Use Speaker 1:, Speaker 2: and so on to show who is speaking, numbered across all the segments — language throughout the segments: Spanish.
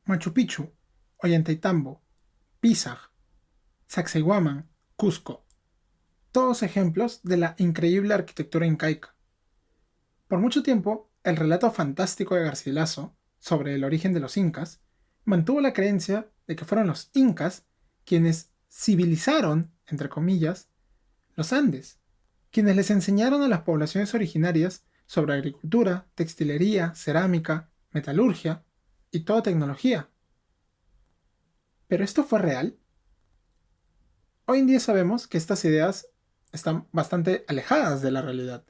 Speaker 1: Machu Picchu, Ollantaytambo, Pisag, Sacsayhuaman, Cusco, todos ejemplos de la increíble arquitectura incaica. Por mucho tiempo, el relato fantástico de Garcilaso sobre el origen de los incas mantuvo la creencia de que fueron los incas quienes civilizaron, entre comillas, los Andes, quienes les enseñaron a las poblaciones originarias sobre agricultura, textilería, cerámica, metalurgia y toda tecnología. ¿Pero esto fue real? Hoy en día sabemos que estas ideas están bastante alejadas de la realidad.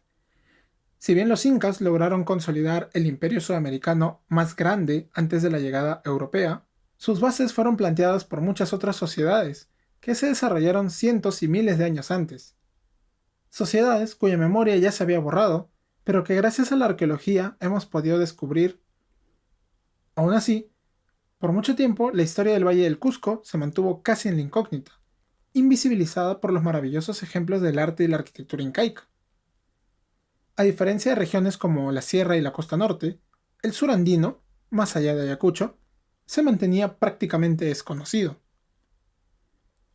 Speaker 1: Si bien los incas lograron consolidar el imperio sudamericano más grande antes de la llegada europea, sus bases fueron planteadas por muchas otras sociedades que se desarrollaron cientos y miles de años antes. Sociedades cuya memoria ya se había borrado, pero que gracias a la arqueología hemos podido descubrir. Aún así, por mucho tiempo la historia del Valle del Cusco se mantuvo casi en la incógnita, invisibilizada por los maravillosos ejemplos del arte y la arquitectura incaica. A diferencia de regiones como la Sierra y la Costa Norte, el sur andino, más allá de Ayacucho, se mantenía prácticamente desconocido.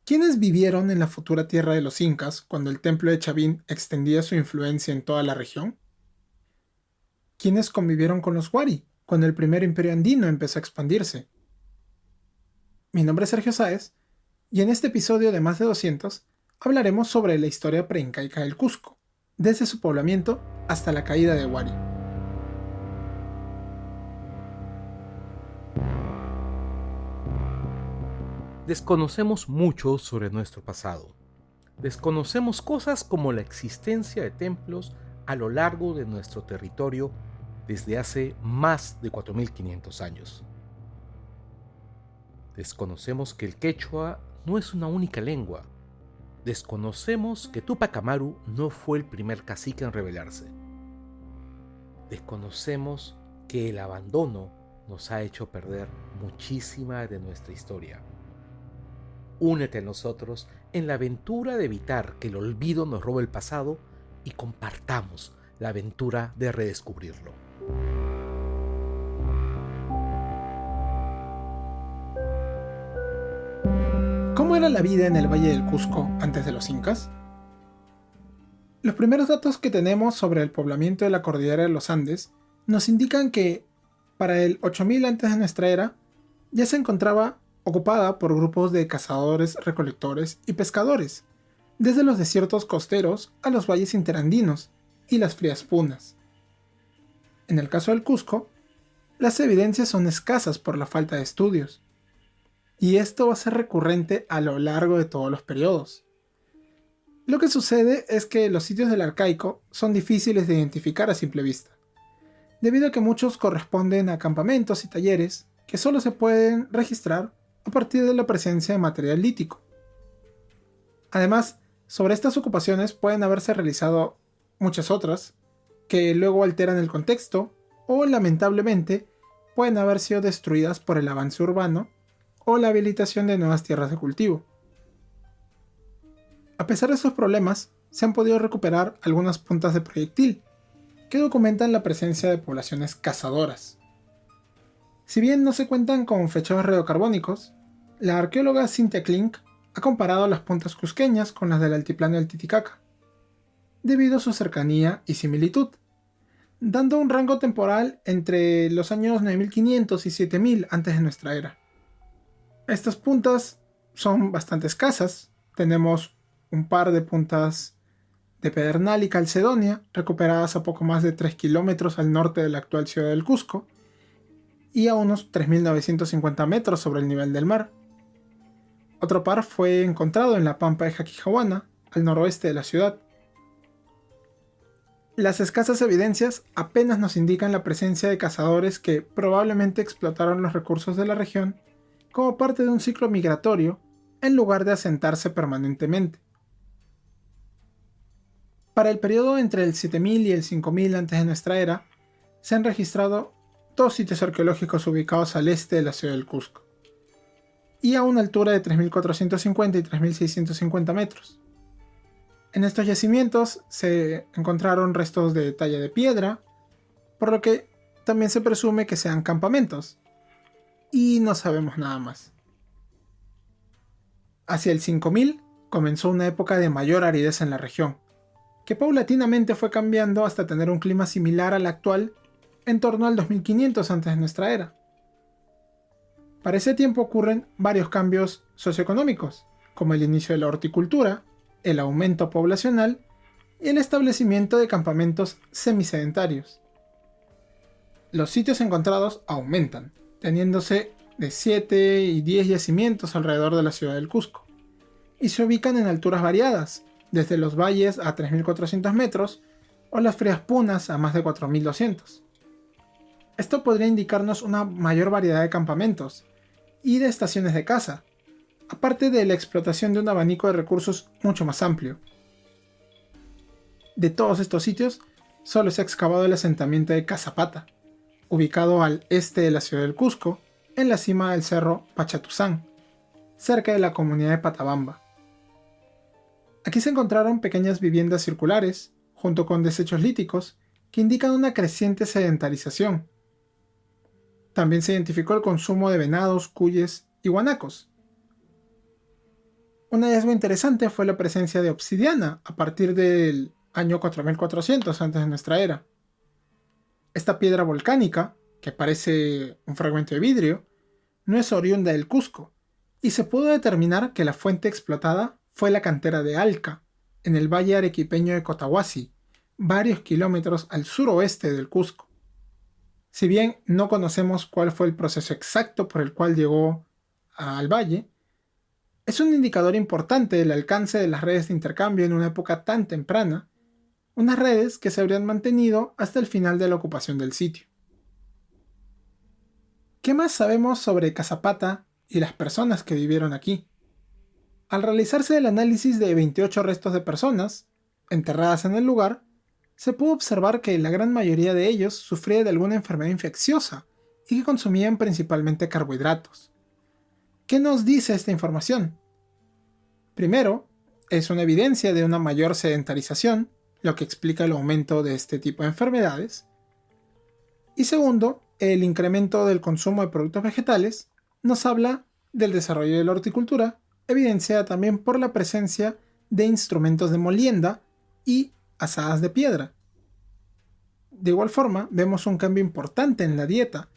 Speaker 1: ¿Quiénes vivieron en la futura tierra de los incas cuando el templo de Chavín extendía su influencia en toda la región? ¿Quiénes convivieron con los Wari cuando el primer imperio andino empezó a expandirse? Mi nombre es Sergio Sáez, y en este episodio de Más de 200 hablaremos sobre la historia preincaica del Cusco, desde su poblamiento hasta la caída de Wari.
Speaker 2: Desconocemos mucho sobre nuestro pasado. Desconocemos cosas como la existencia de templos a lo largo de nuestro territorio desde hace más de 4500 años. Desconocemos que el quechua no es una única lengua. Desconocemos que Túpac Amaru no fue el primer cacique en rebelarse. Desconocemos que el abandono nos ha hecho perder muchísima de nuestra historia. Únete a nosotros en la aventura de evitar que el olvido nos robe el pasado y compartamos la aventura de redescubrirlo.
Speaker 1: ¿Cómo era la vida en el Valle del Cusco antes de los incas? Los primeros datos que tenemos sobre el poblamiento de la cordillera de los Andes nos indican que, para el 8000 antes de nuestra era, ya se encontraba ocupada por grupos de cazadores, recolectores y pescadores, desde los desiertos costeros a los valles interandinos y las frías punas. En el caso del Cusco, las evidencias son escasas por la falta de estudios, y esto va a ser recurrente a lo largo de todos los periodos. Lo que sucede es que los sitios del arcaico son difíciles de identificar a simple vista, debido a que muchos corresponden a campamentos y talleres que solo se pueden registrar a partir de la presencia de material lítico. Además, sobre estas ocupaciones pueden haberse realizado muchas otras, que luego alteran el contexto o lamentablemente pueden haber sido destruidas por el avance urbano o la habilitación de nuevas tierras de cultivo. A pesar de estos problemas, se han podido recuperar algunas puntas de proyectil, que documentan la presencia de poblaciones cazadoras. Si bien no se cuentan con fechados radiocarbónicos, la arqueóloga Cynthia Klink ha comparado las puntas cusqueñas con las del altiplano del Titicaca, debido a su cercanía y similitud, dando un rango temporal entre los años 9500 y 7000 antes de nuestra era. Estas puntas son bastante escasas, tenemos un par de puntas de Pedernal y Calcedonia, recuperadas a poco más de 3 kilómetros al norte de la actual ciudad del Cusco, y a unos 3950 metros sobre el nivel del mar. Otro par fue encontrado en la pampa de Jaquijahuana, al noroeste de la ciudad. Las escasas evidencias apenas nos indican la presencia de cazadores que probablemente explotaron los recursos de la región como parte de un ciclo migratorio en lugar de asentarse permanentemente. Para el periodo entre el 7000 y el 5000 antes de nuestra era, se han registrado dos sitios arqueológicos ubicados al este de la ciudad del Cusco, y a una altura de 3450 y 3650 metros. En estos yacimientos se encontraron restos de talla de piedra, por lo que también se presume que sean campamentos. y no sabemos nada más. Hacia el 5000 comenzó una época de mayor aridez en la región, que paulatinamente fue cambiando hasta tener un clima similar al actual en torno al 2500 antes de nuestra era. Para ese tiempo ocurren varios cambios socioeconómicos, como el inicio de la horticultura, el aumento poblacional y el establecimiento de campamentos semisedentarios. Los sitios encontrados aumentan, teniéndose de 7 y 10 yacimientos alrededor de la ciudad del Cusco, y se ubican en alturas variadas, desde los valles a 3400 metros o las frías punas a más de 4200. Esto podría indicarnos una mayor variedad de campamentos y de estaciones de caza, aparte de la explotación de un abanico de recursos mucho más amplio. De todos estos sitios, solo se ha excavado el asentamiento de Cazapata, ubicado al este de la ciudad del Cusco, en la cima del cerro Pachatuzán, cerca de la comunidad de Patabamba. Aquí se encontraron pequeñas viviendas circulares, junto con desechos líticos, que indican una creciente sedentarización. También se identificó el consumo de venados, cuyes y guanacos. Un hallazgo interesante fue la presencia de obsidiana a partir del año 4400 antes de nuestra era. Esta piedra volcánica, que parece un fragmento de vidrio, no es oriunda del Cusco, y se pudo determinar que la fuente explotada fue la cantera de Alca, en el valle arequipeño de Cotahuasi, varios kilómetros al suroeste del Cusco. Si bien no conocemos cuál fue el proceso exacto por el cual llegó al valle, es un indicador importante del alcance de las redes de intercambio en una época tan temprana, unas redes que se habrían mantenido hasta el final de la ocupación del sitio. ¿Qué más sabemos sobre Cazapata y las personas que vivieron aquí? Al realizarse el análisis de 28 restos de personas enterradas en el lugar, se pudo observar que la gran mayoría de ellos sufría de alguna enfermedad infecciosa y que consumían principalmente carbohidratos. ¿Qué nos dice esta información? Primero, es una evidencia de una mayor sedentarización, lo que explica el aumento de este tipo de enfermedades. Y segundo, el incremento del consumo de productos vegetales nos habla del desarrollo de la horticultura, evidenciada también por la presencia de instrumentos de molienda y asadas de piedra. De igual forma, vemos un cambio importante en la dieta,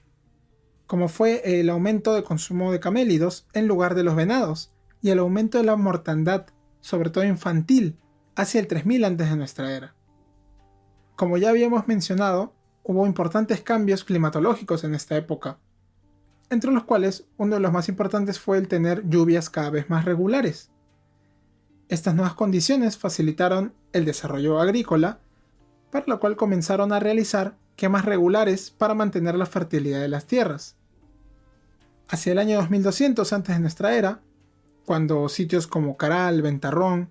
Speaker 1: como fue el aumento de consumo de camélidos en lugar de los venados y el aumento de la mortandad, sobre todo infantil, hacia el 3000 antes de nuestra era. Como ya habíamos mencionado, hubo importantes cambios climatológicos en esta época, entre los cuales uno de los más importantes fue el tener lluvias cada vez más regulares. Estas nuevas condiciones facilitaron el desarrollo agrícola, para lo cual comenzaron a realizar quemas regulares para mantener la fertilidad de las tierras. Hacia el año 2200 antes de nuestra era, cuando sitios como Caral, Ventarrón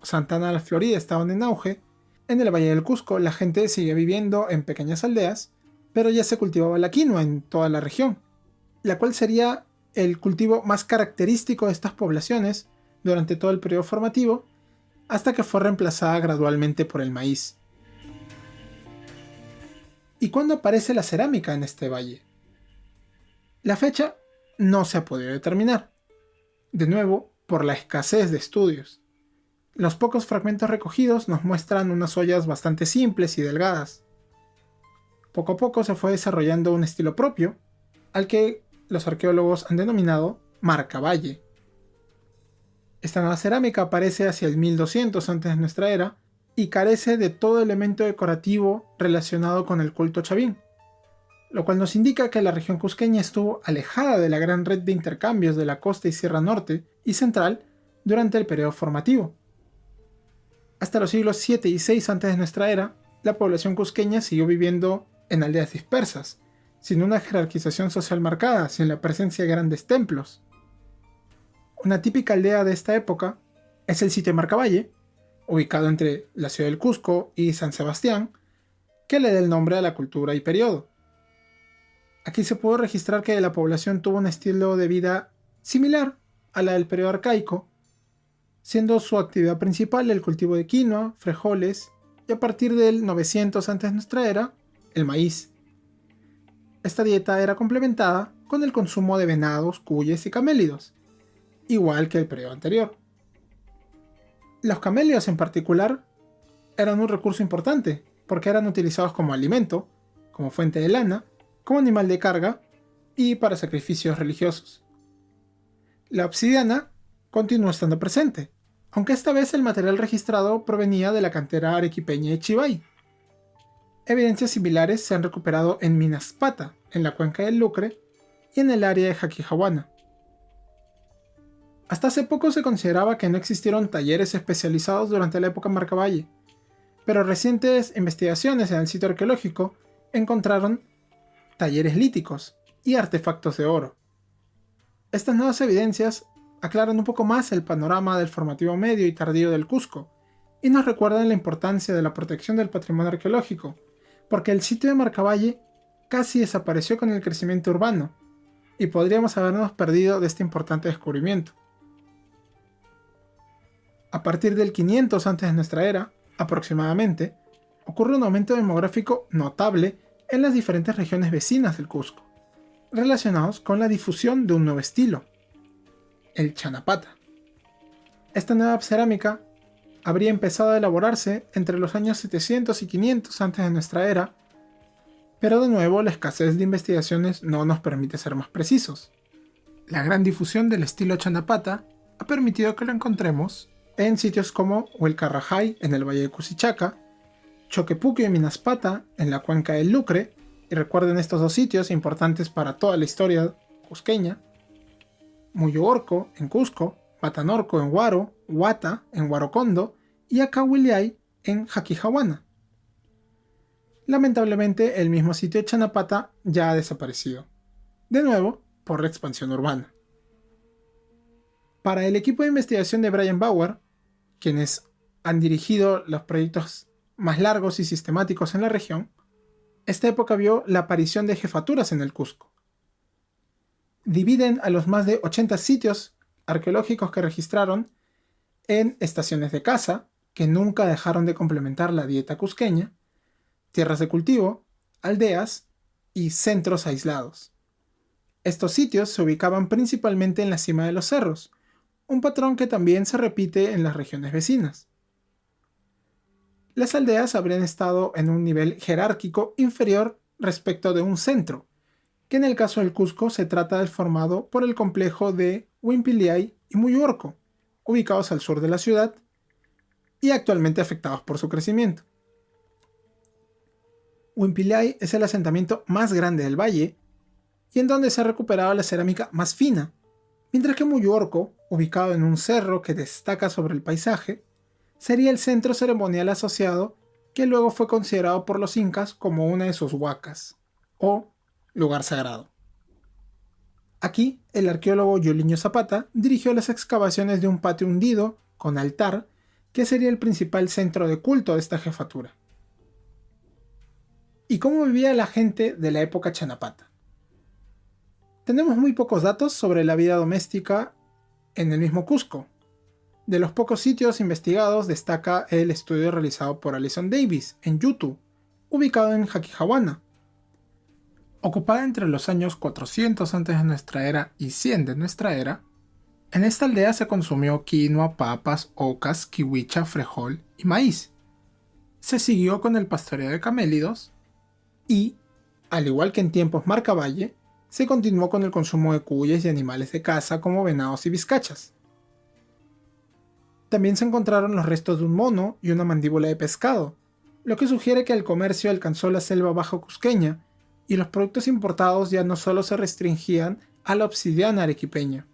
Speaker 1: o Santana de la Florida estaban en auge, en el Valle del Cusco la gente sigue viviendo en pequeñas aldeas, pero ya se cultivaba la quinoa en toda la región, la cual sería el cultivo más característico de estas poblaciones durante todo el periodo formativo, hasta que fue reemplazada gradualmente por el maíz. ¿Y cuándo aparece la cerámica en este valle? La fecha no se ha podido determinar, de nuevo por la escasez de estudios. Los pocos fragmentos recogidos nos muestran unas ollas bastante simples y delgadas. Poco a poco se fue desarrollando un estilo propio, al que los arqueólogos han denominado marcavalle. Esta nueva cerámica aparece hacia el 1200 antes de nuestra era y carece de todo elemento decorativo relacionado con el culto chavín, lo cual nos indica que la región cusqueña estuvo alejada de la gran red de intercambios de la costa y sierra norte y central durante el periodo formativo. Hasta los siglos 7 y 6 antes de nuestra era, la población cusqueña siguió viviendo en aldeas dispersas, sin una jerarquización social marcada, sin la presencia de grandes templos. Una típica aldea de esta época es el sitio de Marcavalle, ubicado entre la ciudad del Cusco y San Sebastián, que le da el nombre a la cultura y periodo. Aquí se pudo registrar que la población tuvo un estilo de vida similar a la del periodo arcaico, siendo su actividad principal el cultivo de quinoa, frijoles y a partir del 900 antes de nuestra era, el maíz. Esta dieta era complementada con el consumo de venados, cuyes y camélidos, igual que el periodo anterior. Los camélidos en particular eran un recurso importante, porque eran utilizados como alimento, como fuente de lana, como animal de carga y para sacrificios religiosos. La obsidiana continuó estando presente, aunque esta vez el material registrado provenía de la cantera arequipeña de Chivay. Evidencias similares se han recuperado en Minas Pata, en la cuenca del Lucre, y en el área de Jaquijahuana. Hasta hace poco se consideraba que no existieron talleres especializados durante la época Marcavalle, pero recientes investigaciones en el sitio arqueológico encontraron talleres líticos y artefactos de oro. Estas nuevas evidencias aclaran un poco más el panorama del formativo medio y tardío del Cusco, y nos recuerdan la importancia de la protección del patrimonio arqueológico, porque el sitio de Marcavalle casi desapareció con el crecimiento urbano, y podríamos habernos perdido de este importante descubrimiento. A partir del 500 antes de nuestra era, aproximadamente, ocurre un aumento demográfico notable en las diferentes regiones vecinas del Cusco, relacionados con la difusión de un nuevo estilo, el Chanapata. Esta nueva cerámica habría empezado a elaborarse entre los años 700 y 500 antes de nuestra era, pero de nuevo la escasez de investigaciones no nos permite ser más precisos. La gran difusión del estilo Chanapata ha permitido que lo encontremos en sitios como Huelcarrajay en el valle de Cusichaca, Choquepuquio y Minaspata en la cuenca del Lucre, y recuerden estos dos sitios importantes para toda la historia cusqueña, Muyoorco en Cusco, Batanorco en Huaro, Huata en Huarocondo y Acahuiliay en Jaquijahuana. Lamentablemente el mismo sitio de Chanapata ya ha desaparecido, de nuevo por la expansión urbana. Para el equipo de investigación de Brian Bauer, quienes han dirigido los proyectos más largos y sistemáticos en la región, esta época vio la aparición de jefaturas en el Cusco. Dividen a los más de 80 sitios arqueológicos que registraron en estaciones de caza, que nunca dejaron de complementar la dieta cusqueña, tierras de cultivo, aldeas y centros aislados. Estos sitios se ubicaban principalmente en la cima de los cerros, un patrón que también se repite en las regiones vecinas. Las aldeas habrían estado en un nivel jerárquico inferior respecto de un centro, que en el caso del Cusco se trata del formado por el complejo de Huimpiliay y Muyurco, ubicados al sur de la ciudad y actualmente afectados por su crecimiento. Huimpiliay es el asentamiento más grande del valle y en donde se ha recuperado la cerámica más fina, mientras que Muyurco, ubicado en un cerro que destaca sobre el paisaje, sería el centro ceremonial asociado que luego fue considerado por los incas como una de sus huacas, o lugar sagrado. Aquí, el arqueólogo Yuliño Zapata dirigió las excavaciones de un patio hundido con altar, que sería el principal centro de culto de esta jefatura. ¿Y cómo vivía la gente de la época Chanapata? Tenemos muy pocos datos sobre la vida doméstica en el mismo Cusco. De los pocos sitios investigados destaca el estudio realizado por Alison Davis en Yutu, ubicado en Jaquijahuana. Ocupada entre los años 400 antes de nuestra era y 100 de nuestra era, en esta aldea se consumió quinoa, papas, ocas, kiwicha, frejol y maíz. Se siguió con el pastoreo de camélidos y, al igual que en tiempos Marcavalle, se continuó con el consumo de cuyes y animales de caza como venados y vizcachas. También se encontraron los restos de un mono y una mandíbula de pescado, lo que sugiere que el comercio alcanzó la selva baja cusqueña y los productos importados ya no solo se restringían a la obsidiana arequipeña.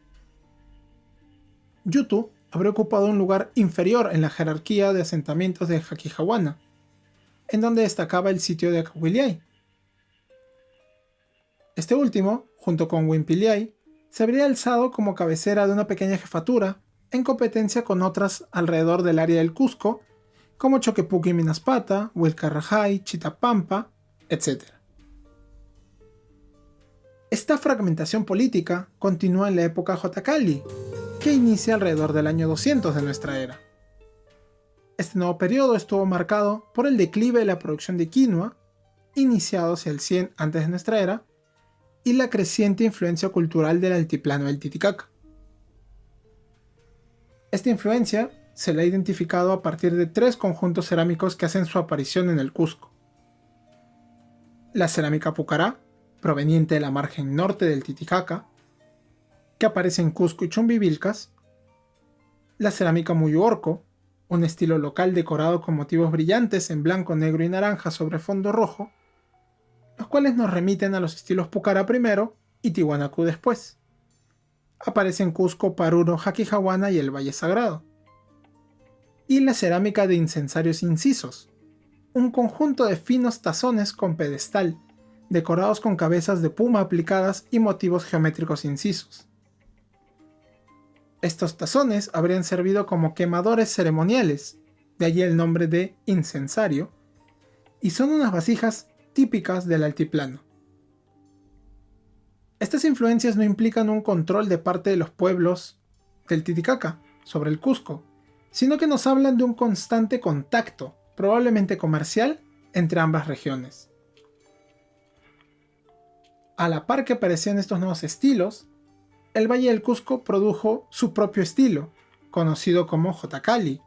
Speaker 1: Yutu habría ocupado un lugar inferior en la jerarquía de asentamientos de Jaquijahuana, en donde destacaba el sitio de Acahuiliay. Este último, junto con Huimpiliay, se habría alzado como cabecera de una pequeña jefatura en competencia con otras alrededor del área del Cusco, como Choquepuque y Minaspata, Huilcarrajay, Chitapampa, etc. Esta fragmentación política continúa en la época Jotacalli, que inicia alrededor del año 200 de nuestra era. Este nuevo periodo estuvo marcado por el declive de la producción de quinoa, iniciado hacia el 100 antes de nuestra era, y la creciente influencia cultural del altiplano del Titicaca. Esta influencia se la ha identificado a partir de 3 conjuntos cerámicos que hacen su aparición en el Cusco. La cerámica Pucará, proveniente de la margen norte del Titicaca, que aparece en Cusco y Chumbivilcas; la cerámica Muyuorco, un estilo local decorado con motivos brillantes en blanco, negro y naranja sobre fondo rojo, los cuales nos remiten a los estilos Pucará primero y Tiwanaku después. Aparece en Cusco, Paruro, Jaquijahuana y el Valle Sagrado. Y la cerámica de incensarios incisos, un conjunto de finos tazones con pedestal, decorados con cabezas de puma aplicadas y motivos geométricos incisos. Estos tazones habrían servido como quemadores ceremoniales, de allí el nombre de incensario, y son unas vasijas típicas del altiplano. Estas influencias no implican un control de parte de los pueblos del Titicaca sobre el Cusco, sino que nos hablan de un constante contacto, probablemente comercial, entre ambas regiones. A la par que aparecían estos nuevos estilos, el Valle del Cusco produjo su propio estilo, conocido como Jotacalli.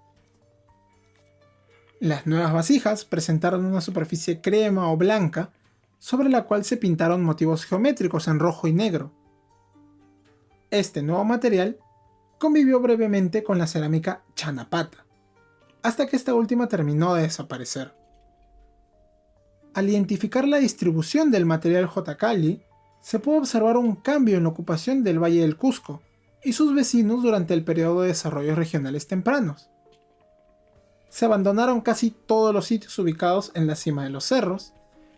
Speaker 1: Las nuevas vasijas presentaron una superficie crema o blanca sobre la cual se pintaron motivos geométricos en rojo y negro. Este nuevo material convivió brevemente con la cerámica Chanapata, hasta que esta última terminó de desaparecer. Al identificar la distribución del material Jotacalli, se puede observar un cambio en la ocupación del Valle del Cusco y sus vecinos durante el periodo de desarrollos regionales tempranos. Se abandonaron casi todos los sitios ubicados en la cima de los cerros,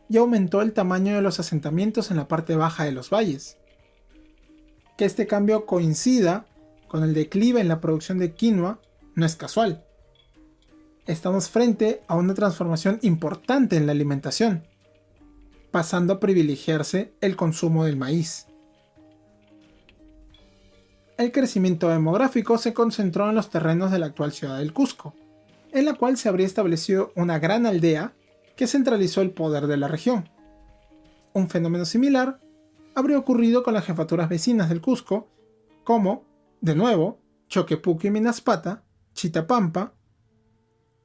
Speaker 1: y aumentó el tamaño de los asentamientos en la parte baja de los valles. Que este cambio coincida con el declive en la producción de quinoa no es casual. Estamos frente a una transformación importante en la alimentación, pasando a privilegiarse el consumo del maíz. El crecimiento demográfico se concentró en los terrenos de la actual ciudad del Cusco, en la cual se habría establecido una gran aldea que centralizó el poder de la región. Un fenómeno similar habría ocurrido con las jefaturas vecinas del Cusco, como, de nuevo, Choquepuque y Minaspata, Chitapampa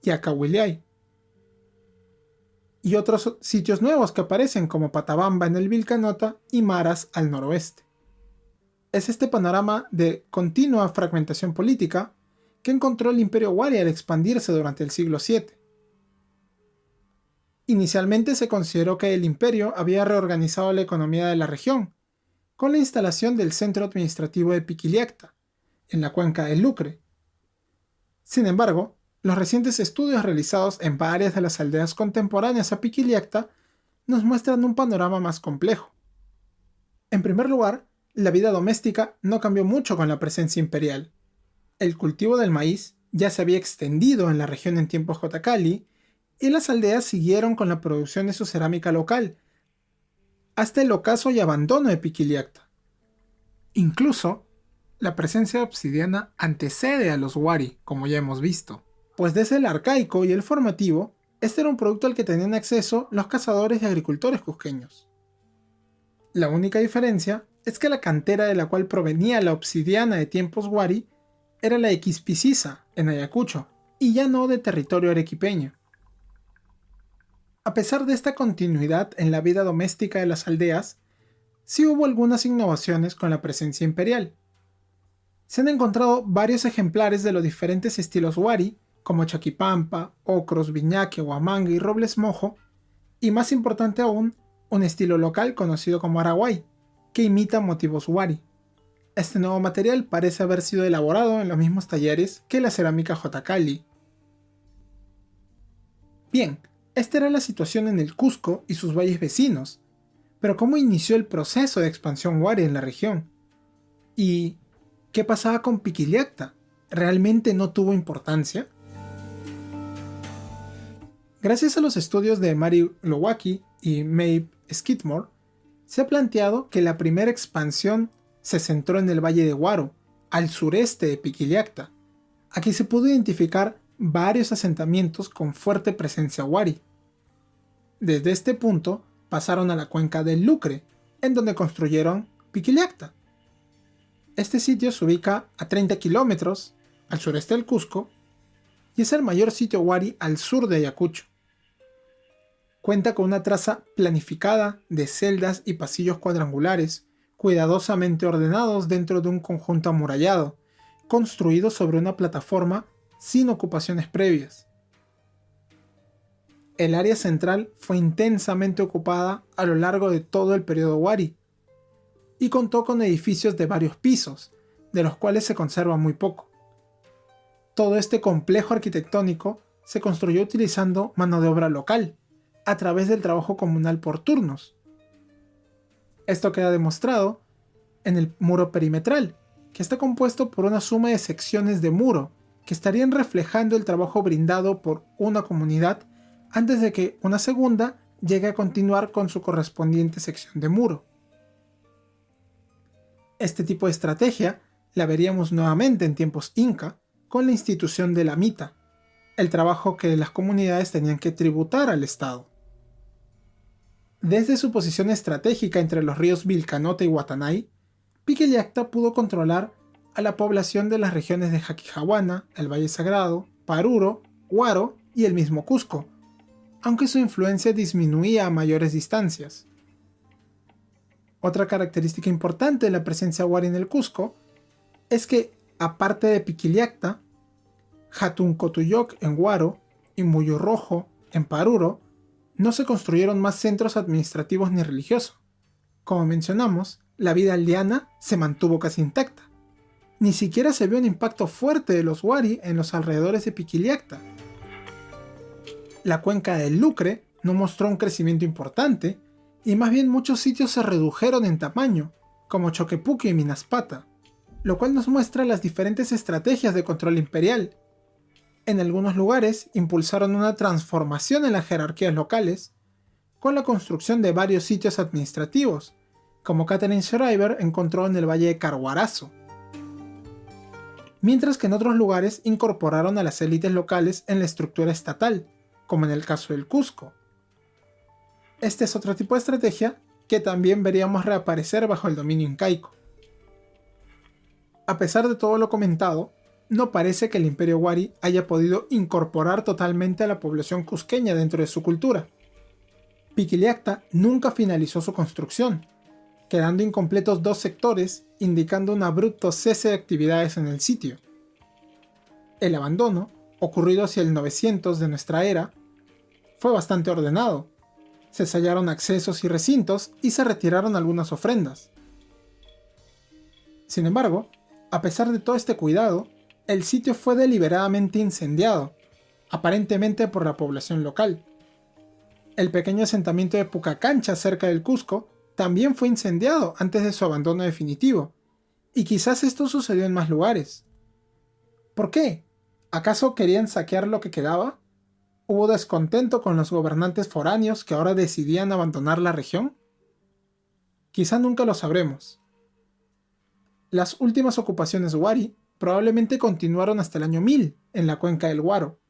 Speaker 1: y Acahuiliay, y otros sitios nuevos que aparecen como Patabamba en el Vilcanota y Maras al noroeste. Es este panorama de continua fragmentación política que encontró el Imperio Wari al expandirse durante el siglo VII. Inicialmente se consideró que el imperio había reorganizado la economía de la región, con la instalación del centro administrativo de Piquiliacta, en la cuenca del Lucre. Sin embargo, los recientes estudios realizados en varias de las aldeas contemporáneas a Piquiliacta nos muestran un panorama más complejo. En primer lugar, la vida doméstica no cambió mucho con la presencia imperial. El cultivo del maíz ya se había extendido en la región en tiempos Jotacalli, y las aldeas siguieron con la producción de su cerámica local, hasta el ocaso y abandono de Piquiliacta. Incluso, la presencia obsidiana antecede a los Wari, como ya hemos visto, pues desde el arcaico y el formativo, este era un producto al que tenían acceso los cazadores y agricultores cusqueños. La única diferencia es que la cantera de la cual provenía la obsidiana de tiempos Wari era la de Quispicisa, en Ayacucho, y ya no de territorio arequipeño. A pesar de esta continuidad en la vida doméstica de las aldeas, sí hubo algunas innovaciones con la presencia imperial. Se han encontrado varios ejemplares de los diferentes estilos Wari, como Chaquipampa, Ocros, Viñaque, Huamanga y Robles Mojo, y más importante aún, un estilo local conocido como Araguay, que imita motivos Wari. Este nuevo material parece haber sido elaborado en los mismos talleres que la cerámica Jotacalli. Bien, esta era la situación en el Cusco y sus valles vecinos, pero ¿cómo inició el proceso de expansión Wari en la región? ¿Y qué pasaba con Piquiliacta? ¿Realmente no tuvo importancia? Gracias a los estudios de Mary Glowacki y Maeve Skidmore, se ha planteado que la primera expansión se centró en el Valle de Guaro, al sureste de Piquiliacta. Aquí se pudo identificar varios asentamientos con fuerte presencia Wari. Desde este punto pasaron a la cuenca del Lucre, en donde construyeron Piquillacta. Este sitio se ubica a 30 kilómetros al sureste del Cusco y es el mayor sitio Wari al sur de Ayacucho. Cuenta con una traza planificada de celdas y pasillos cuadrangulares, cuidadosamente ordenados dentro de un conjunto amurallado, construido sobre una plataforma sin ocupaciones previas. El área central fue intensamente ocupada a lo largo de todo el periodo Wari, y contó con edificios de varios pisos, de los cuales se conserva muy poco. Todo este complejo arquitectónico se construyó utilizando mano de obra local, a través del trabajo comunal por turnos. Esto queda demostrado en el muro perimetral, que está compuesto por una suma de secciones de muro que estarían reflejando el trabajo brindado por una comunidad antes de que una segunda llegue a continuar con su correspondiente sección de muro. Este tipo de estrategia la veríamos nuevamente en tiempos inca con la institución de la mita, el trabajo que las comunidades tenían que tributar al Estado. Desde su posición estratégica entre los ríos Vilcanota y Guatanay, Piquillacta pudo controlar a la población de las regiones de Jaquijahuana, el Valle Sagrado, Paruro, Huaro y el mismo Cusco, aunque su influencia disminuía a mayores distancias. Otra característica importante de la presencia Wari en el Cusco es que, aparte de Piquillacta, Jatuncotuyoc en Huaro y Muyo Rojo en Paruro, no se construyeron más centros administrativos ni religiosos. Como mencionamos, la vida aldeana se mantuvo casi intacta. Ni siquiera se vio un impacto fuerte de los Wari en los alrededores de Piquillacta. La cuenca del Lucre no mostró un crecimiento importante, y más bien muchos sitios se redujeron en tamaño, como Choquepuque y Minaspata, lo cual nos muestra las diferentes estrategias de control imperial. En algunos lugares impulsaron una transformación en las jerarquías locales, con la construcción de varios sitios administrativos, como Catherine Schreiber encontró en el valle de Carhuarazo. Mientras que en otros lugares incorporaron a las élites locales en la estructura estatal, como en el caso del Cusco. Este es otro tipo de estrategia que también veríamos reaparecer bajo el dominio incaico. A pesar de todo lo comentado, no parece que el Imperio Wari haya podido incorporar totalmente a la población cusqueña dentro de su cultura. Piquillacta nunca finalizó su construcción, quedando incompletos dos sectores, indicando un abrupto cese de actividades en el sitio. El abandono, ocurrido hacia el 900 de nuestra era, fue bastante ordenado. Se sellaron accesos y recintos y se retiraron algunas ofrendas. Sin embargo, a pesar de todo este cuidado, el sitio fue deliberadamente incendiado, aparentemente por la población local. El pequeño asentamiento de Pucacancha cerca del Cusco también fue incendiado antes de su abandono definitivo, y quizás esto sucedió en más lugares. ¿Por qué? ¿Acaso querían saquear lo que quedaba? ¿Hubo descontento con los gobernantes foráneos que ahora decidían abandonar la región? Quizá nunca lo sabremos. Las últimas ocupaciones Wari probablemente continuaron hasta el año 1000 en la cuenca del Huaro.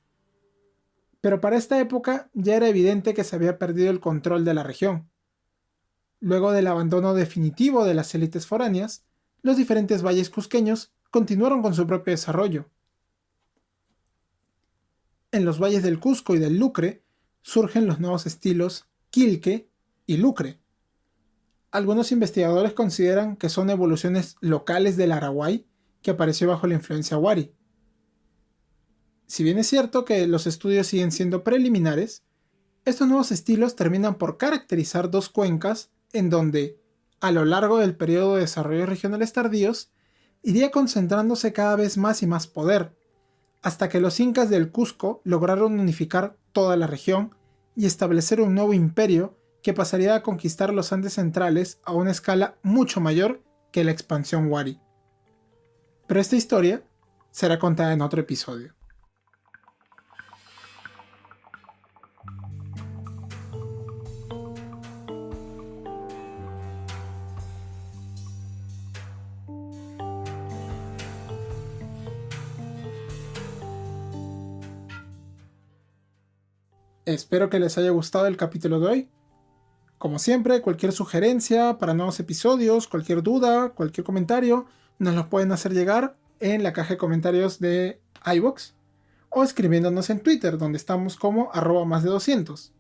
Speaker 1: Pero para esta época ya era evidente que se había perdido el control de la región. Luego del abandono definitivo de las élites foráneas, los diferentes valles cusqueños continuaron con su propio desarrollo. En los valles del Cusco y del Lucre surgen los nuevos estilos Quilque y Lucre. Algunos investigadores consideran que son evoluciones locales del Araguay que apareció bajo la influencia Wari. Si bien es cierto que los estudios siguen siendo preliminares, estos nuevos estilos terminan por caracterizar dos cuencas en donde, a lo largo del periodo de desarrollos regionales tardíos, iría concentrándose cada vez más y más poder, hasta que los incas del Cusco lograron unificar toda la región y establecer un nuevo imperio que pasaría a conquistar los Andes centrales a una escala mucho mayor que la expansión Wari. Pero esta historia será contada en otro episodio. Espero que les haya gustado el capítulo de hoy. Como siempre, cualquier sugerencia para nuevos episodios, cualquier duda, cualquier comentario, nos los pueden hacer llegar en la caja de comentarios de iVoox o escribiéndonos en Twitter, donde estamos como @más de 200,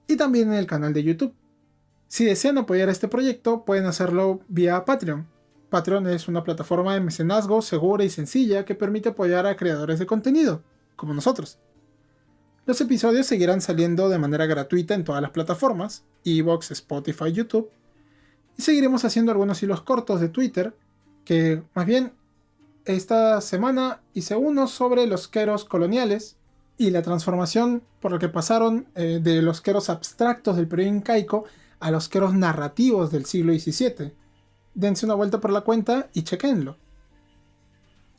Speaker 1: y también en el canal de YouTube. Si desean apoyar este proyecto, pueden hacerlo vía Patreon. Patreon es una plataforma de mecenazgo segura y sencilla que permite apoyar a creadores de contenido, como nosotros. Los episodios seguirán saliendo de manera gratuita en todas las plataformas, iVoox, Spotify, YouTube, y seguiremos haciendo algunos hilos cortos de Twitter, que más bien esta semana hice uno sobre los queros coloniales y la transformación por la que pasaron de los queros abstractos del periodo incaico a los queros narrativos del siglo XVII. Dense una vuelta por la cuenta y chequenlo.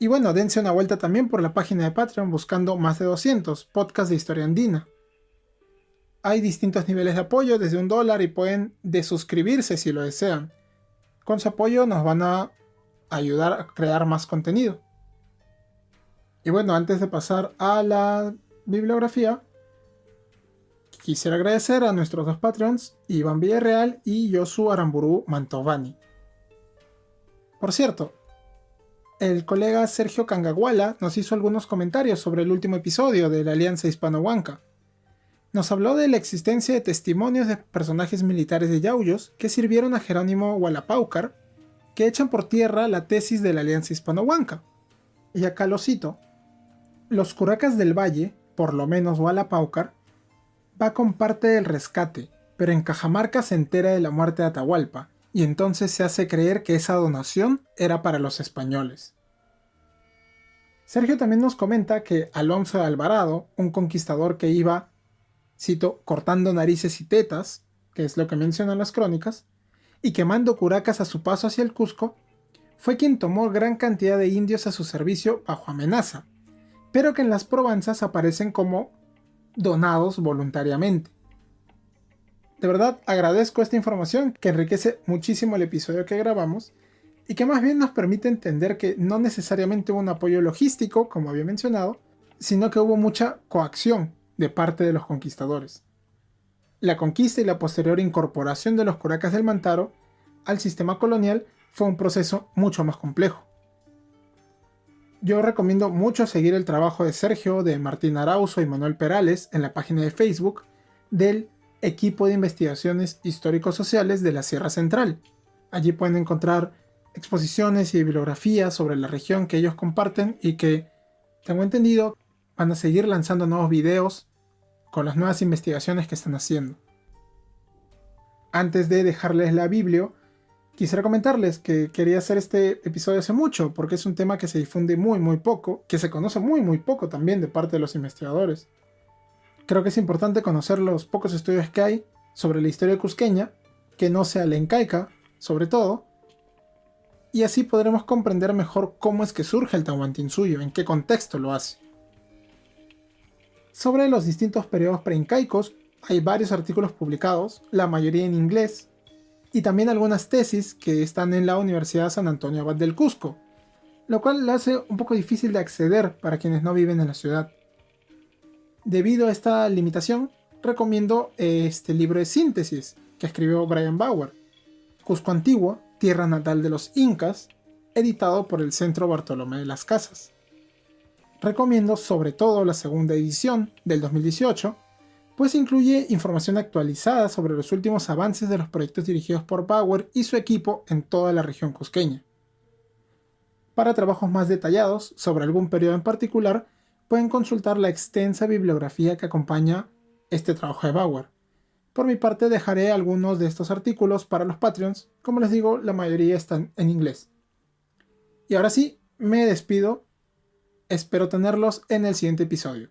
Speaker 1: Y bueno, dense una vuelta también por la página de Patreon buscando Más de 200, podcast de historia andina. Hay distintos niveles de apoyo desde $1 y pueden desuscribirse si lo desean. Con su apoyo nos van a ayudar a crear más contenido. Y bueno, antes de pasar a la bibliografía, quisiera agradecer a nuestros dos Patreons, Iván Villarreal y Yosu Aramburu Mantovani. Por cierto, el colega Sergio Kangaguala nos hizo algunos comentarios sobre el último episodio de la Alianza Hispano-Huanca. Nos habló de la existencia de testimonios de personajes militares de Yauyos que sirvieron a Jerónimo Hualapáucar, que echan por tierra la tesis de la Alianza Hispano-Huanca. Y acá lo cito: los curacas del valle, por lo menos Hualapáucar, va con parte del rescate, pero en Cajamarca se entera de la muerte de Atahualpa, y entonces se hace creer que esa donación era para los españoles. Sergio también nos comenta que Alonso de Alvarado, un conquistador que iba, cito, cortando narices y tetas, que es lo que mencionan las crónicas, y quemando curacas a su paso hacia el Cusco, fue quien tomó gran cantidad de indios a su servicio bajo amenaza, pero que en las Provenzas aparecen como donados voluntariamente. De verdad agradezco esta información que enriquece muchísimo el episodio que grabamos y que más bien nos permite entender que no necesariamente hubo un apoyo logístico, como había mencionado, sino que hubo mucha coacción de parte de los conquistadores. La conquista y la posterior incorporación de los curacas del Mantaro al sistema colonial fue un proceso mucho más complejo. Yo recomiendo mucho seguir el trabajo de Sergio, de Martín Arauzo y Manuel Perales en la página de Facebook del Equipo de Investigaciones Histórico-Sociales de la Sierra Central. Allí pueden encontrar exposiciones y bibliografías sobre la región que ellos comparten y que, tengo entendido, van a seguir lanzando nuevos videos con las nuevas investigaciones que están haciendo. Antes de dejarles la biblio, quisiera comentarles que quería hacer este episodio hace mucho, porque es un tema que se difunde muy poco, que se conoce muy poco también de parte de los investigadores. Creo que es importante conocer los pocos estudios que hay sobre la historia cusqueña, que no sea la incaica, sobre todo, y así podremos comprender mejor cómo es que surge el Tahuantinsuyo, en qué contexto lo hace. Sobre los distintos periodos preincaicos hay varios artículos publicados, la mayoría en inglés, y también algunas tesis que están en la Universidad San Antonio Abad del Cusco, lo cual lo hace un poco difícil de acceder para quienes no viven en la ciudad. Debido a esta limitación, recomiendo este libro de síntesis que escribió Brian Bauer, Cusco Antiguo, tierra natal de los incas, editado por el Centro Bartolomé de las Casas. Recomiendo sobre todo la segunda edición del 2018, pues incluye información actualizada sobre los últimos avances de los proyectos dirigidos por Bauer y su equipo en toda la región cusqueña. Para trabajos más detallados sobre algún periodo en particular, pueden consultar la extensa bibliografía que acompaña este trabajo de Bauer. Por mi parte dejaré algunos de estos artículos para los Patreons, como les digo, la mayoría están en inglés. Y ahora sí, me despido, espero tenerlos en el siguiente episodio.